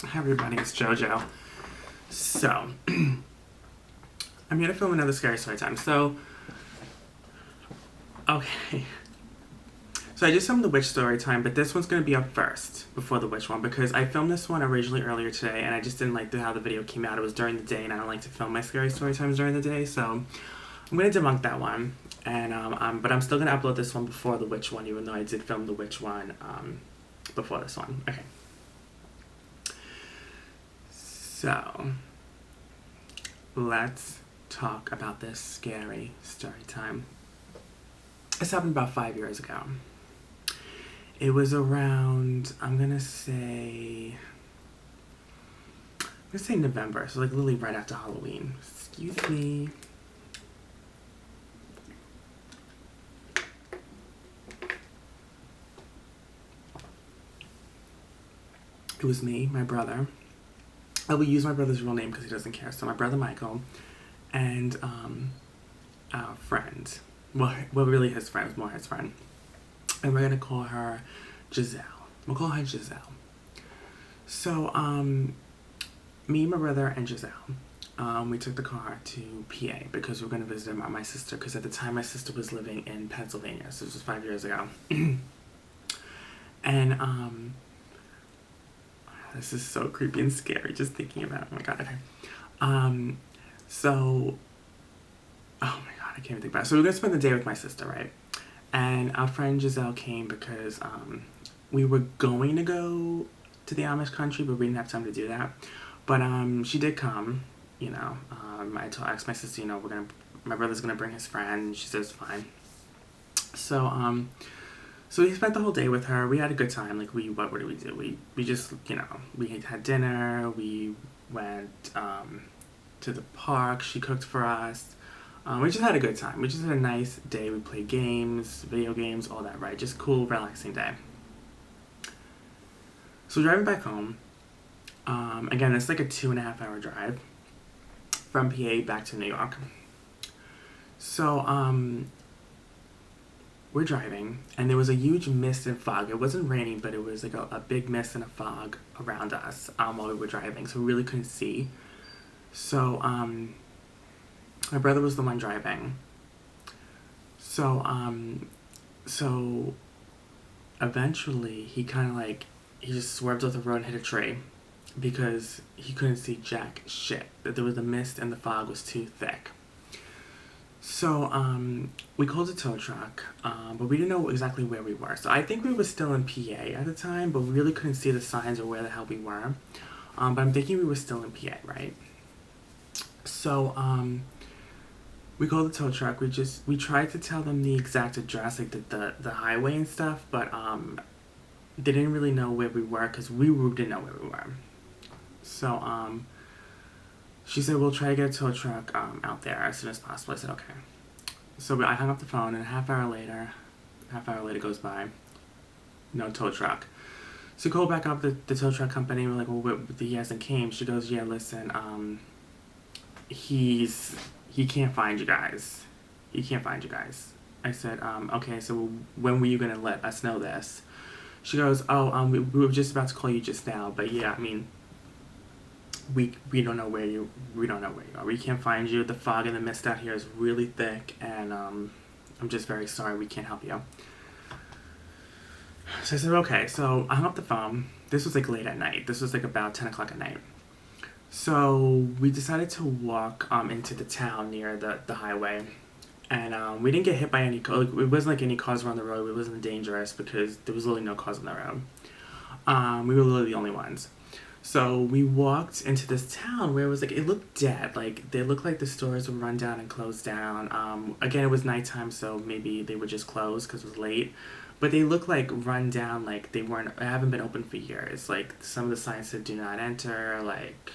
Hi everybody, it's JoJo. So, I'm here to film another scary story time. Okay. So I just filmed the witch story time, but this one's gonna be up first before the witch one because I filmed this one originally earlier today, and I just didn't like how the video came out. It was during the day, and I don't like to film my scary story times during the day, so I'm gonna debunk that one. And but I'm still gonna upload this one before the witch one, even though I did film the witch one before this one. Okay. So let's talk about this scary story time. This happened about 5 years ago. It was around, I'm gonna say November, so like literally right after Halloween. Excuse me. It was me, my brother. I will use my brother's real name because he doesn't care. So my brother Michael and our friend. Well, really his friend, more his friend. And we're gonna call her Giselle. We'll call her Giselle. So, me, my brother, and Giselle, we took the car to PA because we were gonna visit my sister. Because at the time, my sister was living in Pennsylvania, so this was 5 years ago. And this is so creepy and scary just thinking about it. Oh my god. Okay. So, oh my god, I can't even think about it. So we were gonna spend the day with my sister, right? And our friend Giselle came because we were going to go to the Amish country, but we didn't have time to do that. But she did come. You know, I asked my sister, you know, my brother's gonna bring his friend, and she says fine. So we spent the whole day with her. We had a good time. Like what did we do? We just, you know, we had dinner. We went to the park. She cooked for us. We just had a good time. We just had a nice day. We played games, video games, all that, right? Just cool, relaxing day. So driving back home, again, it's like a 2.5 hour drive from PA back to New York. So, we're driving, and there was a huge mist and fog. It wasn't raining, but it was like a big mist and a fog around us while we were driving, so we really couldn't see. So, my brother was the one driving. So eventually he kind of like, he just swerved off the road and hit a tree because he couldn't see jack shit. There was the mist and the fog was too thick. So, we called a tow truck, but we didn't know exactly where we were. So I think we were still in PA at the time, but we really couldn't see the signs or where the hell we were. But I'm thinking we were still in PA, right? So, we called the tow truck. We tried to tell them the exact address, like the highway and stuff, but they didn't really know where we were because we didn't know where we were. So, she said, we'll try to get a tow truck out there as soon as possible. I said, okay. So I hung up the phone, and half hour later goes by. No tow truck. So we call back up the tow truck company. We're like, well, he hasn't came. She goes, yeah, listen, he can't find you guys. He can't find you guys. I said, okay, so when were you going to let us know this? She goes, oh, we were just about to call you just now, but yeah, I mean, we don't know where you are. We can't find you. The fog and the mist out here is really thick, and I'm just very sorry. We can't help you. So I said, okay. So I hung up the phone. This was like late at night. This was like about 10 o'clock at night. So we decided to walk into the town near the highway, and we didn't get hit by any cars. It wasn't like any cars were on the road. It wasn't dangerous because there was literally no cars on the road. We were literally the only ones. So we walked into this town where it was like, it looked dead. Like, they looked like the stores were run down and closed down. Again, it was nighttime, so maybe they were just closed because it was late. But they looked like run down, like they haven't been open for years. Like, some of the signs said do not enter, like,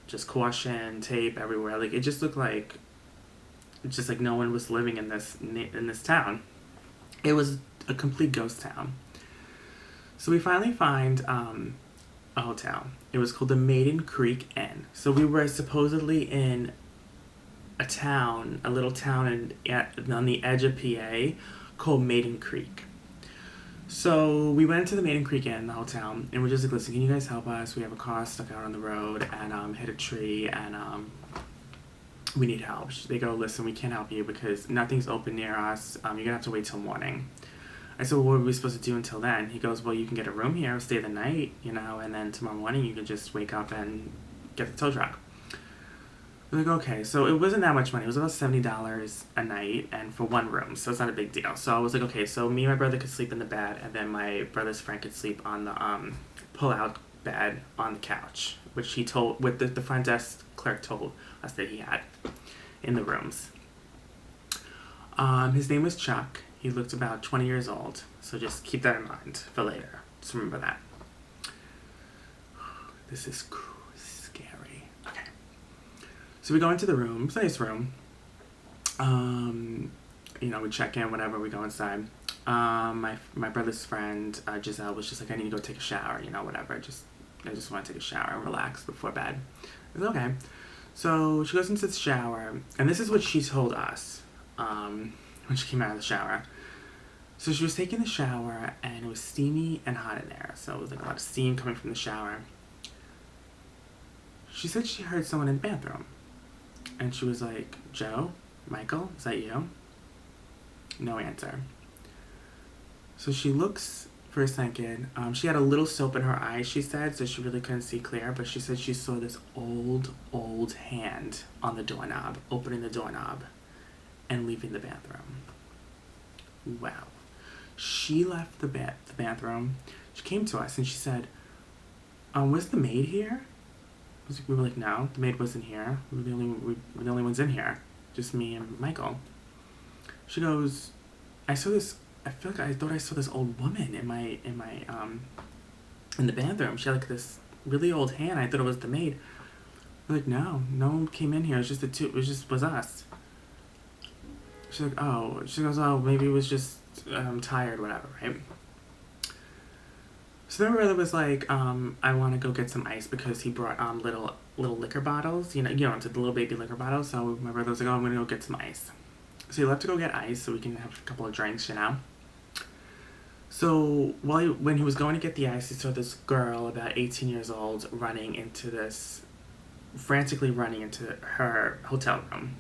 just caution, tape everywhere. Like, it just looked like, no one was living in this town. It was a complete ghost town. So we finally find, a hotel. It was called the Maiden Creek Inn. So we were supposedly in a little town on the edge of PA called Maiden Creek. So we went to the Maiden Creek Inn, the hotel, and we're just like, listen, can you guys help us? We have a car stuck out on the road and hit a tree, and we need help. They go, listen, we can't help you because nothing's open near us. You're gonna have to wait till morning. I said, well, what are we supposed to do until then? He goes, well, you can get a room here, stay the night, and then tomorrow morning you can just wake up and get the tow truck. I'm like, okay, so it wasn't that much money. It was about $70 a night and for one room, so it's not a big deal. So I was like, okay, so me and my brother could sleep in the bed, and then my brother's friend could sleep on the pull-out bed on the couch, which he told, with the front desk clerk told us that he had in the rooms. His name was Chuck. He looked about 20 years old, so just keep that in mind for later. Just remember that. This is scary. Okay. So we go into the room. It's a nice room. We check in, whatever. We go inside. My brother's friend, Giselle, was just like, I need to go take a shower, whatever. I just want to take a shower and relax before bed. I was okay. So she goes into the shower, and this is what she told us when she came out of the shower. So she was taking the shower, and it was steamy and hot in there. So it was like a lot of steam coming from the shower. She said she heard someone in the bathroom. And she was like, Joe? Michael? Is that you? No answer. So she looks for a second. She had a little soap in her eyes, she said, so she really couldn't see clear. But she said she saw this old hand on the doorknob, opening the doorknob and leaving the bathroom. Wow. She left the bathroom. She came to us and she said, was the maid here? We were like, no, the maid wasn't here. We were the only ones in here. Just me and Michael. She goes, I thought I saw this old woman in the bathroom. She had like this really old hand. I thought it was the maid. We're like, no one came in here. It was just was us. She's like, oh. She goes, oh, maybe it was just tired, whatever, right? So then my brother was like, I want to go get some ice because he brought little liquor bottles, the little baby liquor bottles. So my brother was like, oh, I'm going to go get some ice. So he left to go get ice so we can have a couple of drinks, So when he was going to get the ice, he saw this girl about 18 years old frantically running into her hotel room.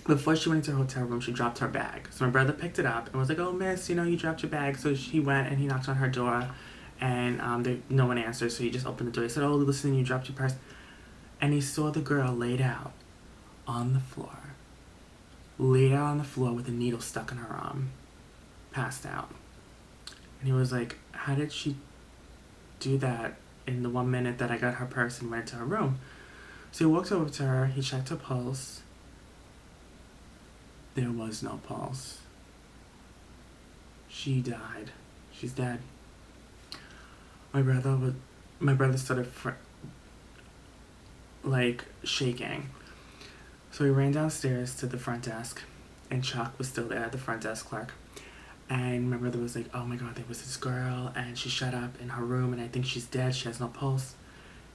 Before she went into her hotel room, she dropped her bag. So my brother picked it up and was like, oh, miss, you dropped your bag. So he went and he knocked on her door. And no one answered, so he just opened the door. He said, oh, listen, you dropped your purse. And he saw the girl laid out on the floor with a needle stuck in her arm, passed out. And he was like, how did she do that in the 1 minute that I got her purse and went into her room? So he walked over to her, he checked her pulse. There was no pulse. She died. She's dead. My brother started shaking. So he ran downstairs to the front desk, and Chuck was still there, the front desk clerk. And my brother was like, oh my God, there was this girl, and she shut up in her room, and I think she's dead. She has no pulse.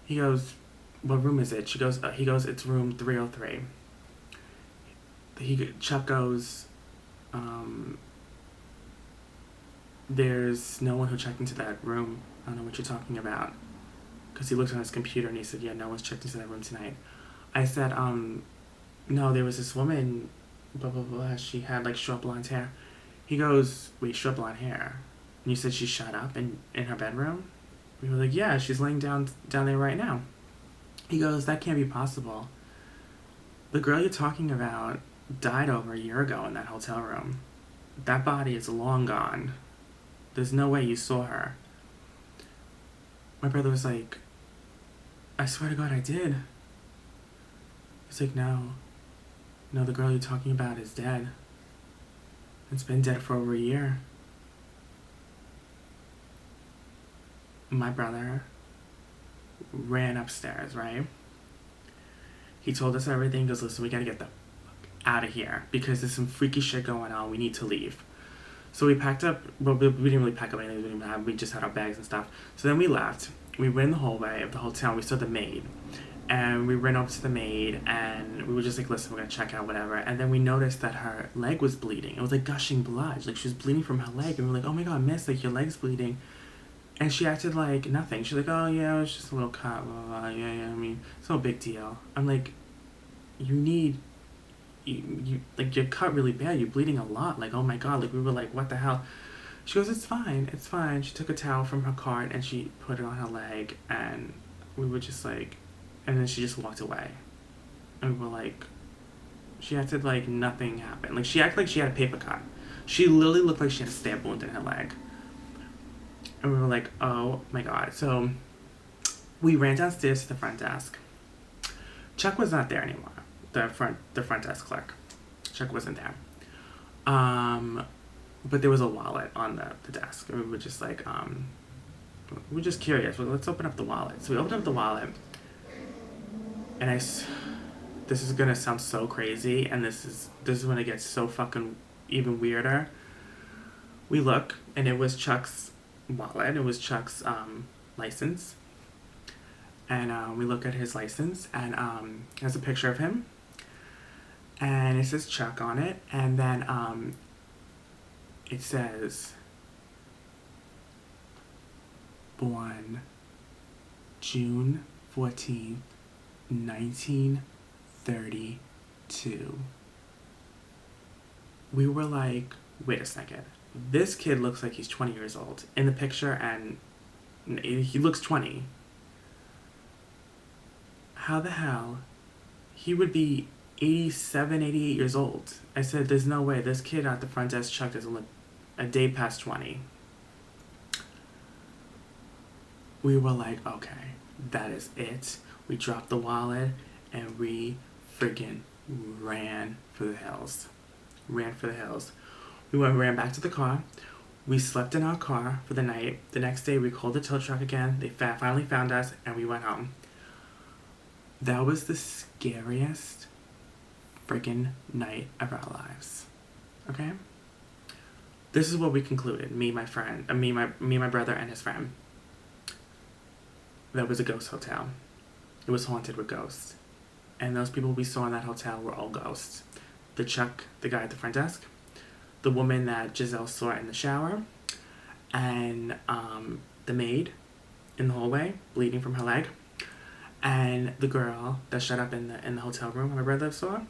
He goes, what room is it? He goes, it's room 303. Chuck goes, there's no one who checked into that room. I don't know what you're talking about. Because he looked on his computer and he said, yeah, no one's checked into that room tonight. I said, no, there was this woman, blah, blah, blah. She had short blonde hair. He goes, wait, short blonde hair? And you said she shot up in her bedroom? We were like, yeah, she's laying down there right now. He goes, that can't be possible. The girl you're talking about died over a year ago in that hotel room. That body is long gone. There's no way you saw her. My brother was like, I swear to God I did. He's like, no, the girl you're talking about is dead. It's been dead for over a year. My brother ran upstairs, right? He told us everything. He goes, listen, we gotta get the fuck out of here because there's some freaky shit going on. We need to leave. So we packed up. Well, we didn't really pack up anything. We just had our bags and stuff. So then we left. We went in the hallway of the hotel. We saw the maid. And we ran over to the maid, and we were just like, listen, we're gonna check out whatever. And then we noticed that her leg was bleeding. It was like gushing blood, like she was bleeding from her leg. And we were like, oh my god, miss, like your leg's bleeding. And she acted like nothing. She's like, oh yeah, it was just a little cut, blah, blah, blah. Yeah, I mean, it's no big deal. I'm like, you like, you're cut really bad, you're bleeding a lot, like, oh my god, like, we were like, what the hell? She goes, it's fine, it's fine. She took a towel from her cart and she put it on her leg, and we were just like, and then she just walked away. And we were like, she acted like nothing happened. Like, she acted like she had a paper cut. She literally looked like she had a stab wound in her leg. And we were like, oh my god. So we ran downstairs to the front desk. Chuck was not there anymore. The front desk clerk. Chuck wasn't there. But there was a wallet on the desk. And we were just like, we were just curious. Well, let's open up the wallet. So we opened up the wallet. And this is gonna sound so crazy, and this is when it gets so fucking even weirder. We look, and it was Chuck's wallet. It was Chuck's license. And we look at his license, and it has a picture of him. And it says Chuck on it, and then it says, born June 14th, 1932. We were like, wait a second. This kid looks like he's 20 years old in the picture, and he looks 20. How the hell he would be 87, 88 years old? I said, there's no way. This kid at the front desk, Chuck, doesn't look a day past 20. We were like, okay, that is it. We dropped the wallet, and we friggin' ran for the hills. We ran back to the car. We slept in our car for the night. The next day, we called the tow truck again. They finally found us, and we went home. That was the scariest friggin' night of our lives. Okay? This is what we concluded. Me, my brother, and his friend. That was a ghost hotel. It was haunted with ghosts. And those people we saw in that hotel were all ghosts. The Chuck, the guy at the front desk, the woman that Giselle saw in the shower, and the maid in the hallway, bleeding from her leg, and the girl that shut up in the hotel room my brother saw.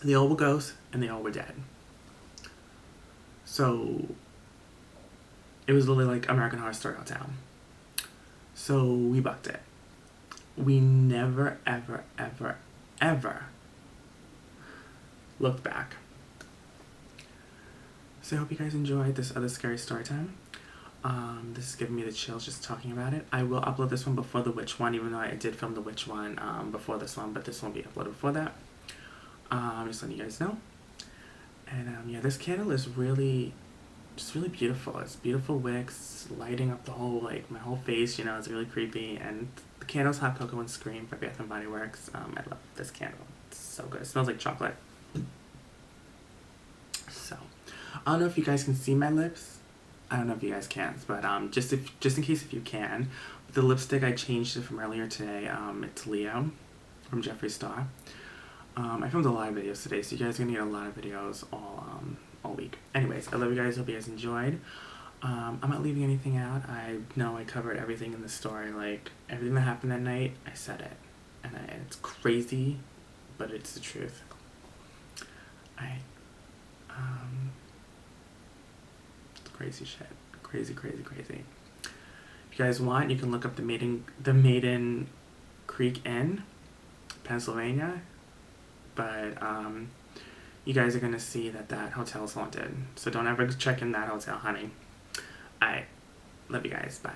They all were ghosts, and they all were dead. So it was literally like American Horror Story Hotel. So we booked it. We never, ever, ever, ever looked back. So I hope you guys enjoyed this other scary story time. This is giving me the chills just talking about it. I will upload this one before the witch one, even though I did film the witch one before this one, but this won't be uploaded before that. Just letting you guys know. And yeah, this candle is really beautiful. It's beautiful wicks, lighting up the whole, like, my whole face, you know, it's really creepy. And the candle's Hot Cocoa and Scream by Bath & Body Works. I love this candle. It's so good. It smells like chocolate. So, I don't know if you guys can see my lips. I don't know if you guys can, but just in case if you can, the lipstick, I changed it from earlier today. It's Leo from Jeffree Star. I filmed a lot of videos today, so you guys are gonna get a lot of videos all week. Anyways, I love you guys. Hope you guys enjoyed. I'm not leaving anything out. I know I covered everything in the story. Like, everything that happened that night, I said it. And it's crazy, but it's the truth. It's crazy shit. Crazy, crazy, crazy. If you guys want, you can look up the Maiden Creek Inn, Pennsylvania. But you guys are gonna see that hotel is haunted. So don't ever check in that hotel, honey. Alright. Love you guys. Bye.